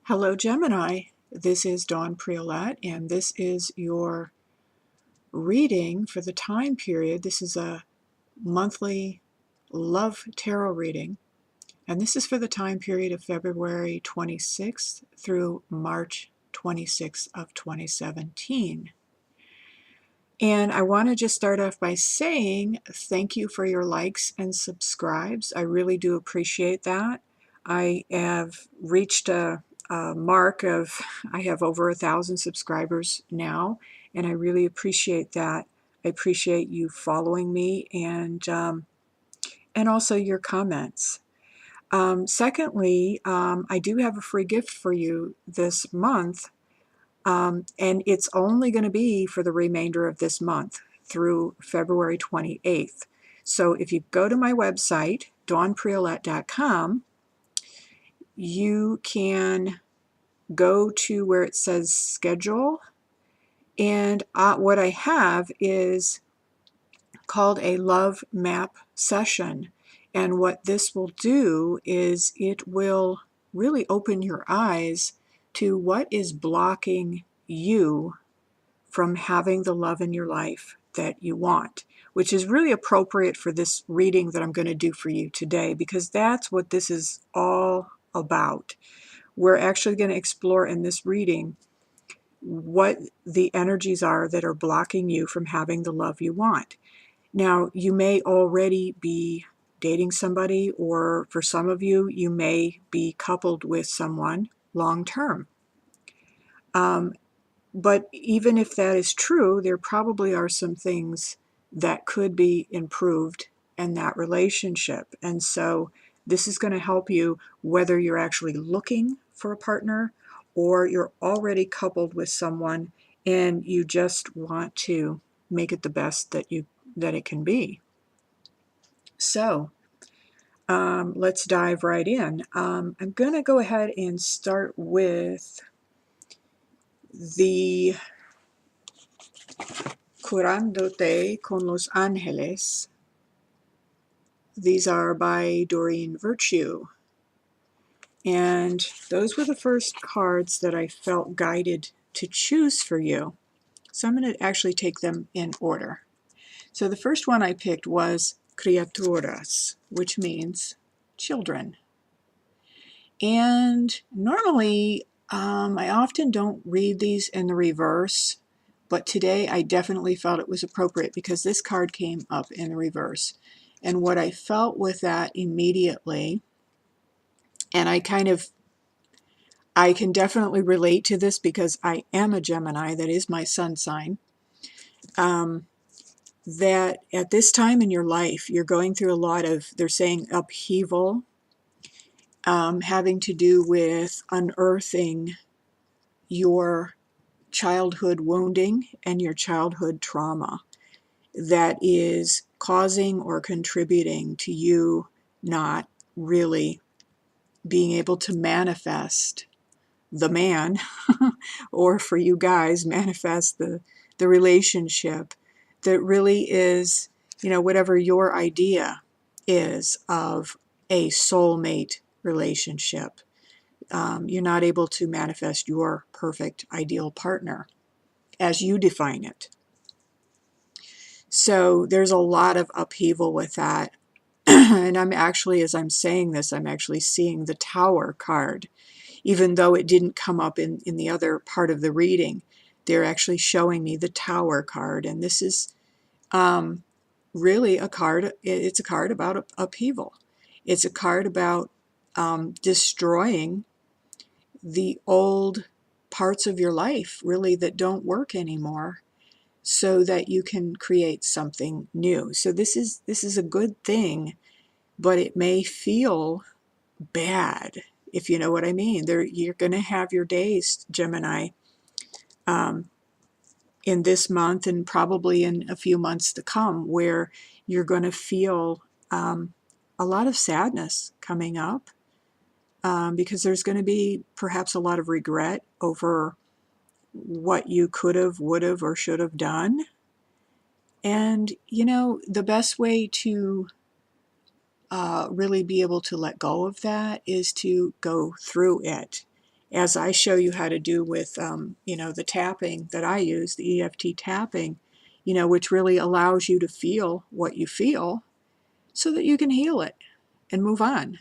Hello, Gemini. This is Dawn Priolet, and this is your reading for the time period. This is a monthly love tarot reading, and this is for the time period of February 26th through March 26th of 2017. And I want to just start off by saying thank you for your likes and subscribes. I really do appreciate that. I have reached a mark of, I have over 1,000 subscribers now, and I really appreciate that. I appreciate you following me and also your comments. Secondly, I do have a free gift for you this month. And it's only going to be for the remainder of this month through February 28th. So if you go to my website, dawnpriolet.com, you can go to where it says schedule. And what I have is called a love map session. And what this will do is it will really open your eyes to what is blocking you from having the love in your life that you want, which is really appropriate for this reading that I'm going to do for you today, because that's what this is all about. We're actually going to explore in this reading what the energies are that are blocking you from having the love you want. Now, you may already be dating somebody, or for some of you, you may be coupled with someone long term. But even if that is true, there probably are some things that could be improved in that relationship. And so this is going to help you whether you're actually looking for a partner or you're already coupled with someone and you just want to make it the best that it can be. So let's dive right in. I'm going to go ahead and start with the Curándote con los Ángeles. These are by Doreen Virtue. And those were the first cards that I felt guided to choose for you. So I'm going to actually take them in order. So the first one I picked was Criaturas, which means children. And normally, I often don't read these in the reverse, but today I definitely felt it was appropriate because this card came up in the reverse. And what I felt with that immediately, and I can definitely relate to this because I am a Gemini, that is my sun sign, that at this time in your life, you're going through a lot of, they're saying upheaval, having to do with unearthing your childhood wounding and your childhood trauma that is causing or contributing to you not really being able to manifest the man or for you guys manifest the relationship that really is, whatever your idea is of a soulmate relationship. You're not able to manifest your perfect ideal partner as you define it. So there's a lot of upheaval with that. And I'm actually, as I'm saying this, I'm actually seeing the Tower card. Even though it didn't come up in the other part of the reading, they're actually showing me the Tower card. And this is really a card, it's a card about upheaval. It's a card about destroying the old parts of your life, really, that don't work anymore, so that you can create something new. So this is a good thing, but it may feel bad, if you know what I mean. You're going to have your days, Gemini, in this month and probably in a few months to come, where you're going to feel a lot of sadness coming up, because there's going to be perhaps a lot of regret over what you could have, would have, or should have done. And, the best way to really be able to let go of that is to go through it as I show you how to do with, the tapping that I use, the EFT tapping, which really allows you to feel what you feel so that you can heal it and move on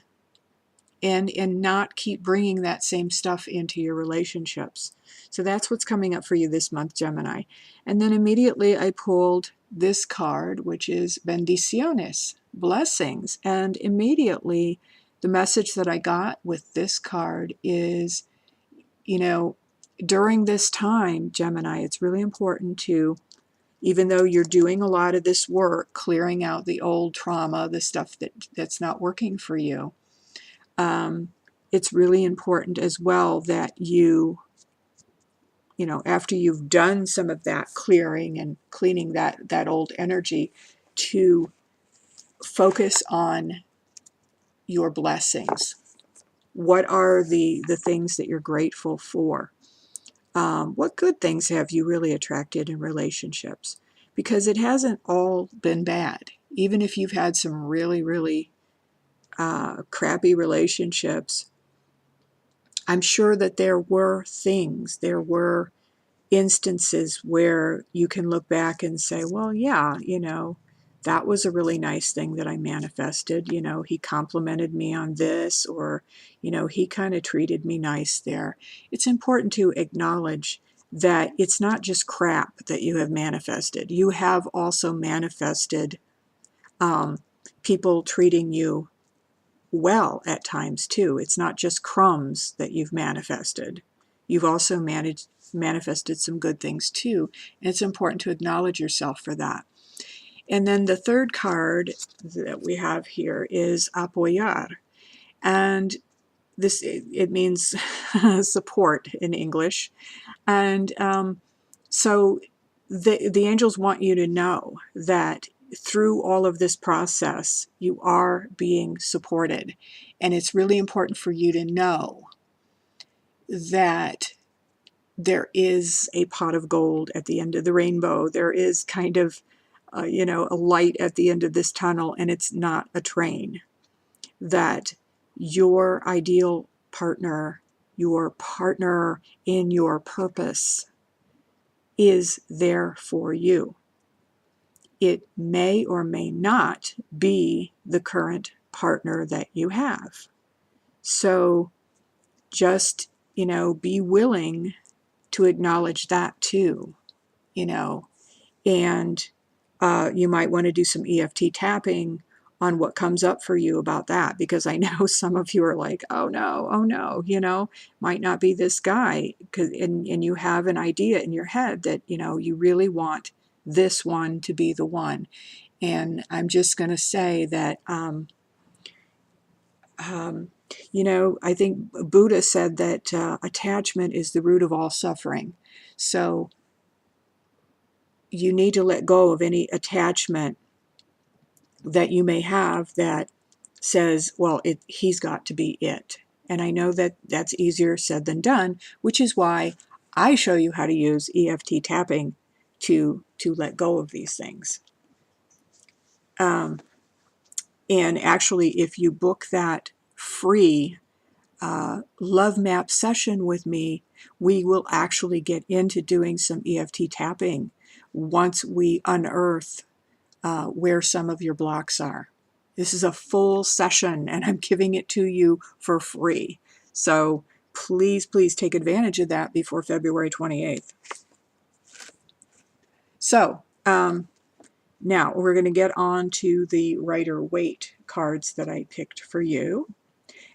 and not keep bringing that same stuff into your relationships. So that's what's coming up for you this month, Gemini. And then immediately I pulled this card, which is bendiciones, blessings. And immediately the message that I got with this card is, during this time, Gemini, it's really important to, even though you're doing a lot of this work, clearing out the old trauma, the stuff that's not working for you, it's really important as well that after you've done some of that clearing and cleaning that old energy, to focus on your blessings. What are the things that you're grateful for? What good things have you really attracted in relationships? Because it hasn't all been bad. Even if you've had some really, really crappy relationships, I'm sure that there were instances where you can look back and say, well, yeah, that was a really nice thing that I manifested. He complimented me on this, or, he kind of treated me nice there. It's important to acknowledge that it's not just crap that you have manifested. You have also manifested people treating you well at times too. It's not just crumbs that you've manifested. You've also manifested some good things too. And it's important to acknowledge yourself for that. And then the third card that we have here is apoyar. And it means support in English. And so the angels want you to know that through all of this process, you are being supported. And it's really important for you to know that there is a pot of gold at the end of the rainbow. There is kind of, a light at the end of this tunnel, and it's not a train. That your ideal partner, your partner in your purpose, is there for you. It may or may not be the current partner that you have. So just, be willing to acknowledge that too, and you might want to do some EFT tapping on what comes up for you about that, because I know some of you are like, oh no, might not be this guy, and you have an idea in your head that, you really want this one to be the one. And I'm just going to say that, I think Buddha said that attachment is the root of all suffering. So you need to let go of any attachment that you may have that says, well, he's got to be it. And I know that that's easier said than done, which is why I show you how to use EFT tapping to let go of these things. And actually, if you book that free love map session with me, we will actually get into doing some EFT tapping once we unearth where some of your blocks are. This is a full session, and I'm giving it to you for free. So please take advantage of that before February 28th. So now we're going to get on to the Rider-Waite cards that I picked for you.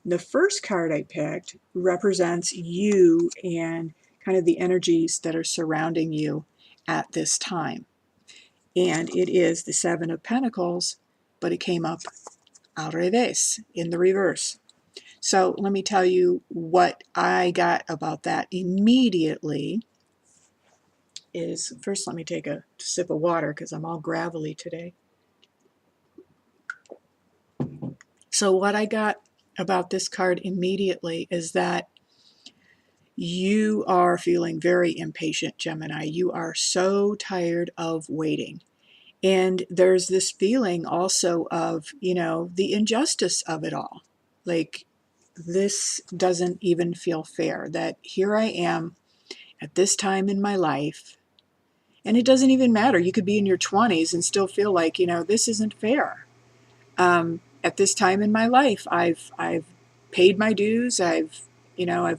The first card I picked represents you and kind of the energies that are surrounding you at this time. And it is the Seven of Pentacles, but it came up al revés, in the reverse. So let me tell you what I got about that immediately. First, let me take a sip of water because I'm all gravelly today. So what I got about this card immediately is that you are feeling very impatient, Gemini. You are so tired of waiting. And there's this feeling also of, the injustice of it all. Like, this doesn't even feel fair, that here I am at this time in my life, and it doesn't even matter. You could be in your 20s and still feel like, this isn't fair. At this time in my life, I've paid my dues. I've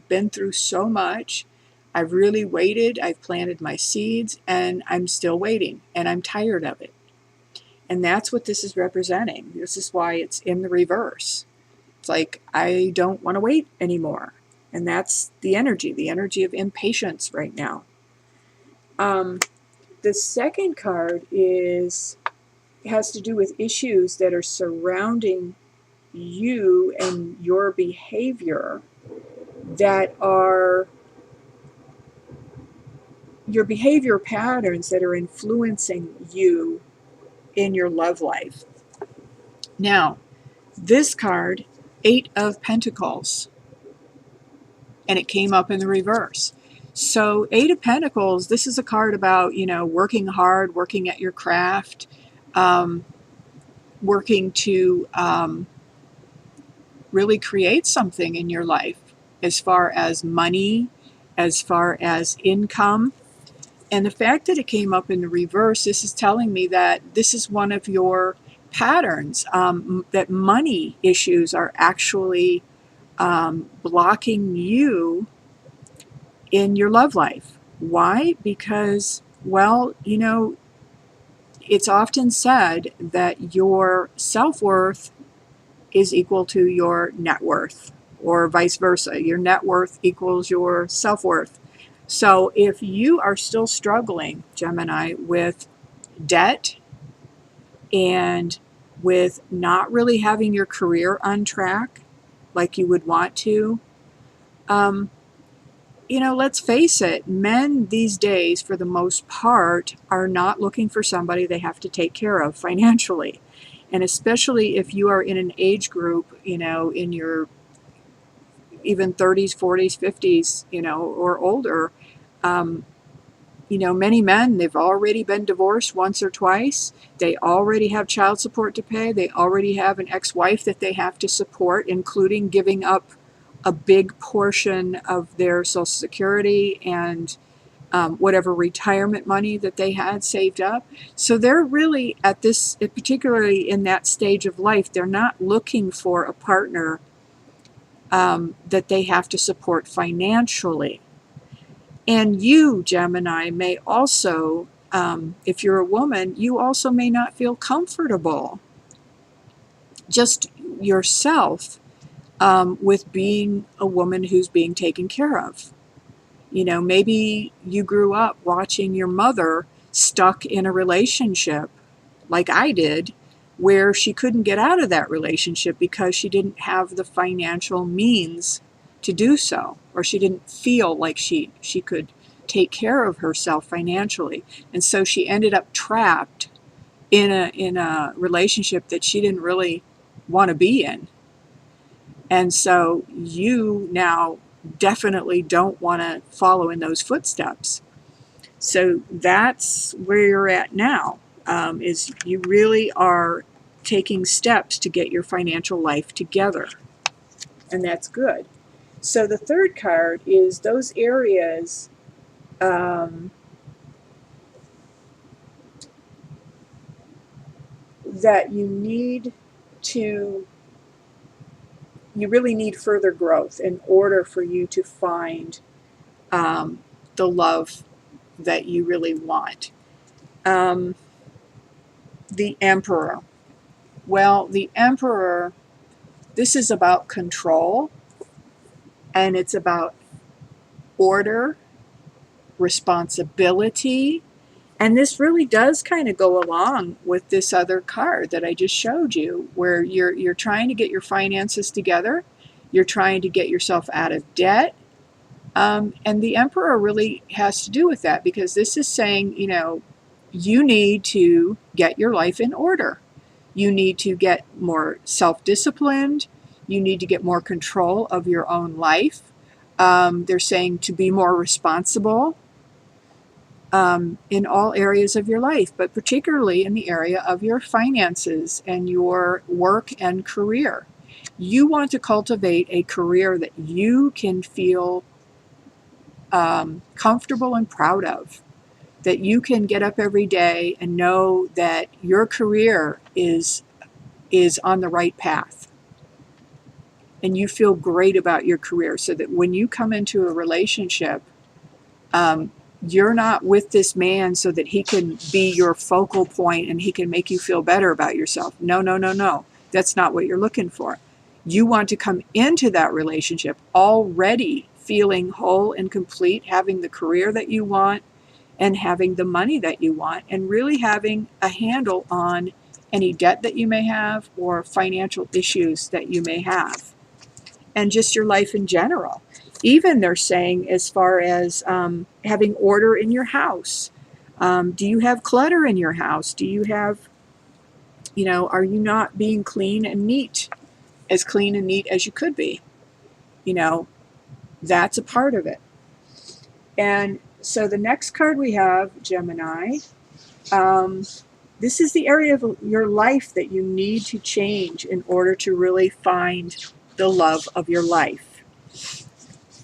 been through so much. I've really waited. I've planted my seeds, and I'm still waiting, and I'm tired of it. And that's what this is representing. This is why it's in the reverse. It's like, I don't want to wait anymore. And that's the energy of impatience right now. The second card has to do with issues that are surrounding you and your behavior, that are your behavior patterns that are influencing you in your love life. Now, this card, 8 of Pentacles, and it came up in the reverse. So 8 of Pentacles, this is a card about, working hard, working at your craft, working to really create something in your life as far as money, as far as income. And the fact that it came up in the reverse, this is telling me that this is one of your patterns, that money issues are actually blocking you in your love life. Why? Because, well, it's often said that your self-worth is equal to your net worth, or vice versa. Your net worth equals your self-worth. So if you are still struggling, Gemini, with debt and with not really having your career on track like you would want to, let's face it, men these days, for the most part, are not looking for somebody they have to take care of financially. And especially if you are in an age group, in your even 30s, 40s, 50s, or older, many men, they've already been divorced once or twice. They already have child support to pay. They already have an ex-wife that they have to support, including giving up a big portion of their Social Security and whatever retirement money that they had saved up. So they're really at this, particularly in that stage of life, they're not looking for a partner that they have to support financially. And you, Gemini, may also, if you're a woman, you also may not feel comfortable just yourself with being a woman who's being taken care of. Maybe you grew up watching your mother stuck in a relationship like I did, where she couldn't get out of that relationship because she didn't have the financial means to do so, or she didn't feel like she could take care of herself financially. And so she ended up trapped in a relationship that she didn't really want to be in. And so you now definitely don't want to follow in those footsteps. So that's where you're at now, is you really are taking steps to get your financial life together. And that's good. So the third card is those areas that you really need further growth in order for you to find the love that you really want. The Emperor. Well, the Emperor, this is about control, and it's about order, responsibility, and this really does kind of go along with this other card that I just showed you, where you're trying to get your finances together, you're trying to get yourself out of debt, and the Emperor really has to do with that, because this is saying, you need to get your life in order. You need to get more self-disciplined. You need to get more control of your own life. They're saying to be more responsible in all areas of your life, but particularly in the area of your finances and your work and career. You want to cultivate a career that you can feel comfortable and proud of, that you can get up every day and know that your career is on the right path and you feel great about your career, so that when you come into a relationship, um, you're not with this man so that he can be your focal point and he can make you feel better about yourself. No, no, no, no. That's not what you're looking for. You want to come into that relationship already feeling whole and complete, having the career that you want and having the money that you want, and really having a handle on any debt that you may have or financial issues that you may have, and just your life in general. Even they're saying, as far as having order in your house. Do you have clutter in your house? Do you have, are you not being clean and neat, as clean and neat as you could be? You know, that's a part of it. And so the next card we have, Gemini, this is the area of your life that you need to change in order to really find the love of your life.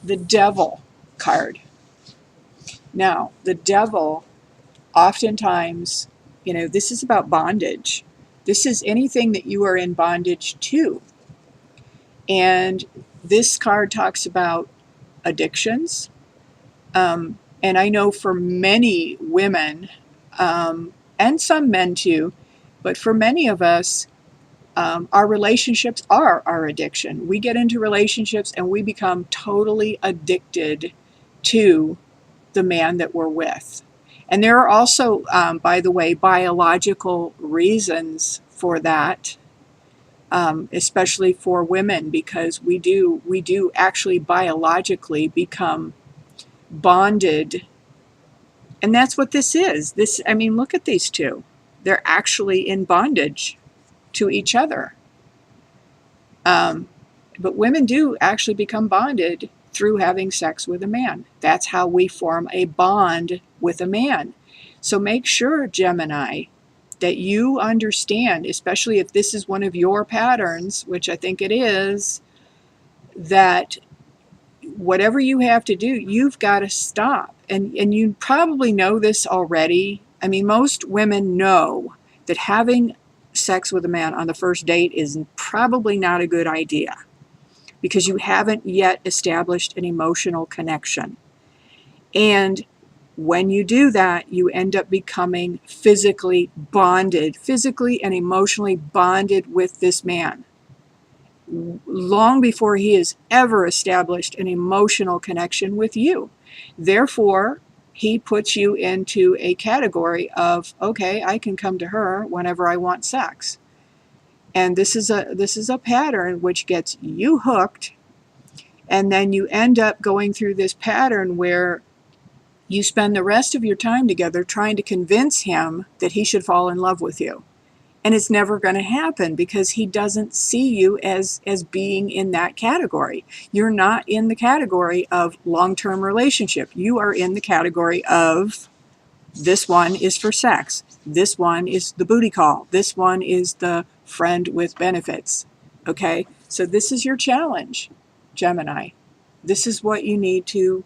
The Devil card. Now, the Devil, oftentimes, this is about bondage. This is anything that you are in bondage to. And this card talks about addictions. And I know for many women, and some men too, but for many of us, our relationships are our addiction. We get into relationships and we become totally addicted to the man that we're with. And there are also, by the way, biological reasons for that, especially for women, because we do actually biologically become bonded. And that's what this is. Look at these two. They're actually in bondage to each other. But women do actually become bonded through having sex with a man. That's how we form a bond with a man. So make sure, Gemini, that you understand, especially if this is one of your patterns, which I think it is, that whatever you have to do, you've got to stop. And you probably know this already. Most women know that having sex with a man on the first date is probably not a good idea, because you haven't yet established an emotional connection. And when you do that, you end up becoming physically and emotionally bonded with this man, long before he has ever established an emotional connection with you. Therefore, he puts you into a category of, okay, I can come to her whenever I want sex. And this is a pattern which gets you hooked, and then you end up going through this pattern where you spend the rest of your time together trying to convince him that he should fall in love with you. And it's never going to happen, because he doesn't see you as being in that category. You're not in the category of long-term relationship. You are in the category of, this one is for sex. This one is the booty call. This one is the friend with benefits. Okay? So this is your challenge, Gemini. This is what you need to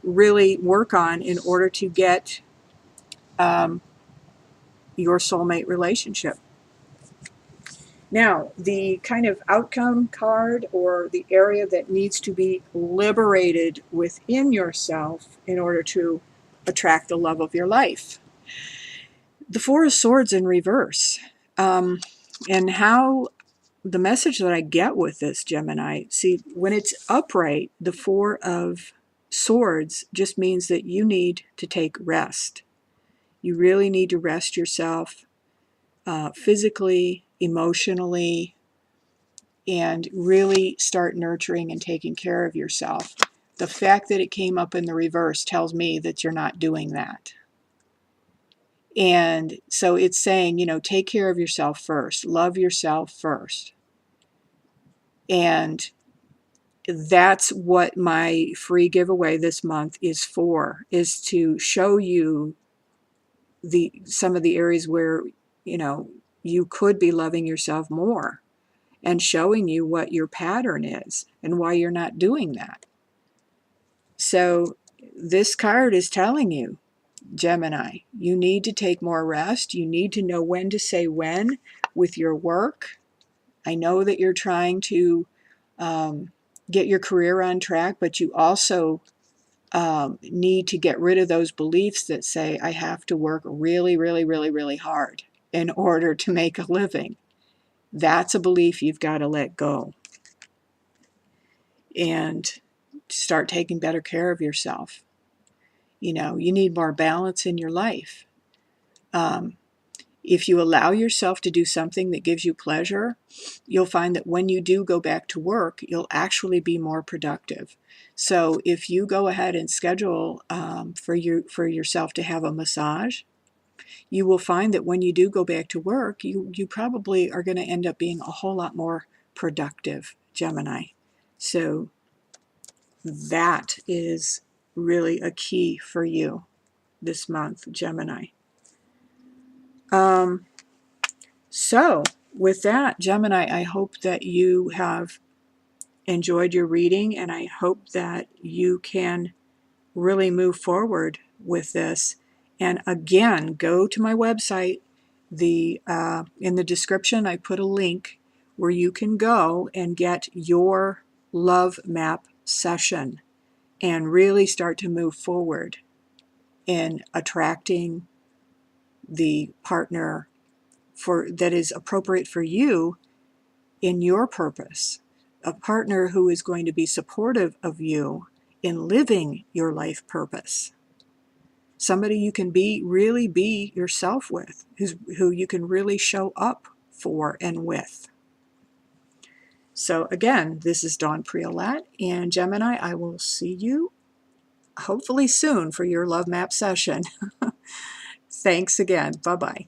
really work on in order to get your soulmate relationship. Now, the kind of outcome card, or the area that needs to be liberated within yourself in order to attract the love of your life. The Four of Swords in reverse. And how the message that I get with this, Gemini, see, when it's upright, the Four of Swords just means that you need to take rest. You really need to rest yourself, physically, emotionally, and really start nurturing and taking care of yourself. The fact that it came up in the reverse tells me that you're not doing that. And so it's saying, take care of yourself first. Love yourself first. And that's what my free giveaway this month is for, is to show you some of the areas where, you could be loving yourself more and showing you what your pattern is and why you're not doing that. So this card is telling you, Gemini, you need to take more rest. You need to know when to say when with your work. I know that you're trying to get your career on track, but you also need to get rid of those beliefs that say, I have to work really, really, really, really hard in order to make a living. That's a belief you've got to let go and start taking better care of yourself. You know, you need more balance in your life. If you allow yourself to do something that gives you pleasure, you'll find that when you do go back to work, you'll actually be more productive. So if you go ahead and schedule for yourself to have a massage, you will find that when you do go back to work, you probably are going to end up being a whole lot more productive, Gemini. So that is really a key for you this month, Gemini. So with that, Gemini, I hope that you have enjoyed your reading, and I hope that you can really move forward with this. And again, go to my website. In the description, I put a link where you can go and get your love map session and really start to move forward in attracting the partner that is appropriate for you in your purpose, a partner who is going to be supportive of you in living your life purpose. Somebody you can really be yourself with, who you can really show up for and with. So again, this is Dawn Priolat, and Gemini, I will see you hopefully soon for your love map session. Thanks again. Bye-bye.